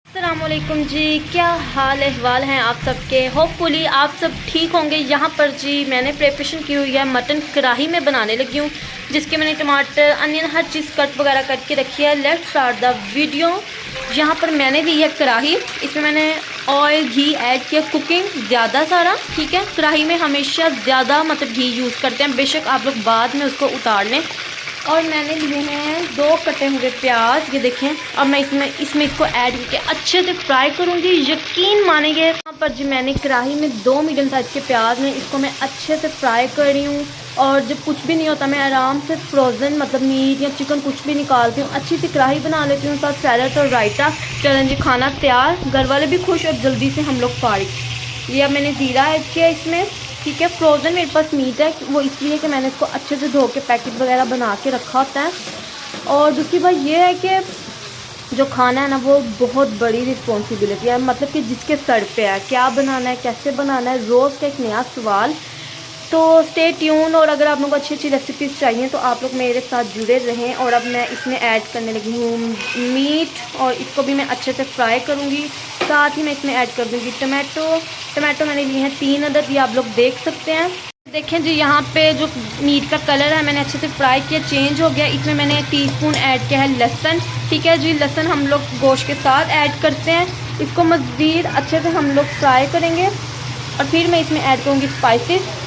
अस्सलामुअलैकुम जी, क्या हाल अहवाल हैं आप सबके। होपफुली आप सब ठीक होंगे। यहाँ पर जी मैंने प्रिपरेशन की हुई है, मटन कढ़ाई में बनाने लगी हूँ, जिसके मैंने टमाटर अनियन हर चीज़ कट वगैरह करके रखी है। Let's start the video. यहाँ पर मैंने ली है कढ़ाई, इसमें मैंने ऑयल घी ऐड किया, कुकिंग ज़्यादा सारा, ठीक है। कढ़ाई में हमेशा ज़्यादा घी यूज़ करते हैं, बेशक आप लोग बाद में उसको उतार लें। और मैंने लिए हैं 2 कटे हुए प्याज, ये देखें। अब मैं इसमें इसको ऐड करके अच्छे से फ्राई करूँगी, यकीन मानेंगे। यहाँ पर जी मैंने कढ़ाई में 2 मीडियम साइज़ के प्याज में इसको मैं अच्छे से फ्राई कर रही हूँ। और जब कुछ भी नहीं होता मैं आराम से फ्रोज़न मीट या चिकन कुछ भी निकालती हूँ, अच्छी सी कढ़ाई बना लेती हूँ, साथ सैलड और रायता। चलें जी, खाना तैयार, घर वाले भी खुश और जल्दी से हम लोग फारिग। ये अब मैंने ज़ीरा ऐड किया इसमें, ठीक है। फ्रोज़न मेरे पास मीट है, वो इसलिए कि मैंने इसको अच्छे से धो के पैकेट वगैरह बना के रखा होता है। और दूसरी बात ये है कि जो खाना है ना, वो बहुत बड़ी रिस्पॉन्सिबिलिटी है, मतलब कि जिसके सर पे है, क्या बनाना है, कैसे बनाना है, रोज़ का एक नया सवाल। तो स्टे ट्यून। और अगर आप लोगों को अच्छी अच्छी रेसिपीज़ चाहिए तो आप लोग मेरे साथ जुड़े रहें। और अब मैं इसमें ऐड करने लगी हूँ मीट, और इसको भी मैं अच्छे से फ्राई करूँगी। साथ ही मैं इसमें ऐड कर दूँगी टमाटो मैंने लिए हैं 3 अदद, ये आप लोग देख सकते हैं। देखें जी, यहाँ पे जो मीट का कलर है मैंने अच्छे से फ्राई किया, चेंज हो गया। इसमें मैंने 1 टीस्पून ऐड किया है लहसुन, ठीक है जी। लहसुन हम लोग गोश्त के साथ ऐड करते हैं। इसको मज़ीद अच्छे से हम लोग फ्राई करेंगे और फिर मैं इसमें ऐड करूँगी स्पाइसेस।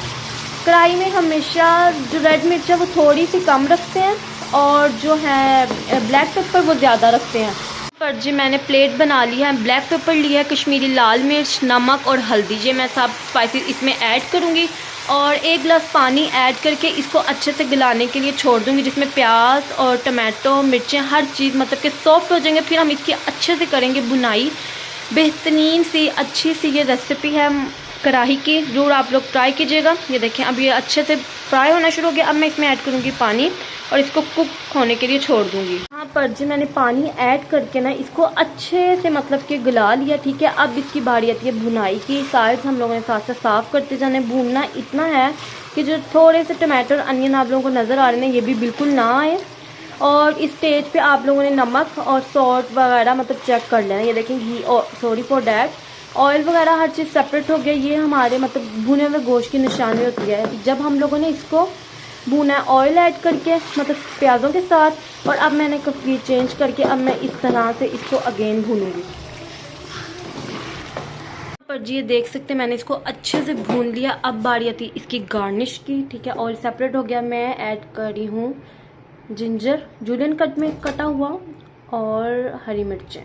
कढ़ाई में हमेशा जो रेड मिर्च है वो थोड़ी सी कम रखते हैं, और जो है ब्लैक पेपर वो ज़्यादा रखते हैं। पर जी मैंने प्लेट बना ली है, ब्लैक पेपर लिया है, कश्मीरी लाल मिर्च, नमक और हल्दी, ये मैं सब स्पाइसेस इसमें ऐड करूँगी। और 1 गिलास पानी ऐड करके इसको अच्छे से गलाने के लिए छोड़ दूँगी, जिसमें प्याज और टमाटो मिर्चें हर चीज़ कि सॉफ्ट हो जाएंगे। फिर हम इसकी अच्छे से करेंगे बुनाई। बेहतरीन सी अच्छी सी ये रेसिपी है कढ़ाई की, ज़रूर आप लोग ट्राई कीजिएगा। ये देखें अब ये अच्छे से फ्राई होना शुरू हो गया। अब मैं इसमें ऐड करूँगी पानी और इसको कुक होने के लिए छोड़ दूँगी। यहाँ पर जी मैंने पानी ऐड करके ना इसको अच्छे से कि गला लिया, ठीक है। अब इसकी बारी आती है भुनाई की। साइड्स हम लोगों ने साथ साथ साफ़ करते जाने। भूनना इतना है कि जो थोड़े से टमाटर अनियन आप लोगों को नज़र आ रहे हैं, ये भी बिल्कुल ना आए। और इस स्टेज पे आप लोगों ने नमक और सॉल्ट वगैरह चेक कर लेना। ये देखें घी, और सॉरी फॉर डैट, ऑयल वगैरह हर चीज़ सेपरेट हो गया। ये हमारे भुने हुए गोश्त की निशानी होती है जब हम लोगों ने इसको भुना है ऑयल ऐड करके, प्याज़ों के साथ। और अब मैंने कपड़ी चेंज करके अब मैं इस तरह से इसको अगेन भूनूंगी। पर जी ये देख सकते हैं मैंने इसको अच्छे से भून लिया। अब बारी आती है इसकी गार्निश की, ठीक है। ऑयल सेपरेट हो गया। मैं ऐड कर रही हूँ जिंजर जूलियन कट में कटा हुआ, और हरी मिर्चें।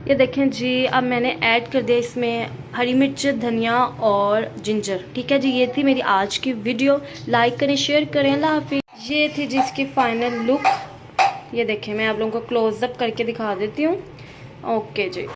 ये देखें जी, अब मैंने ऐड कर दिया इसमें हरी मिर्च, धनिया और जिंजर, ठीक है जी। ये थी मेरी आज की वीडियो। लाइक करें, शेयर करें, अल्लाह हाफिज़। ये थी जी इसकी फाइनल लुक। ये देखें, मैं आप लोगों को क्लोजअप करके दिखा देती हूँ। ओके जी।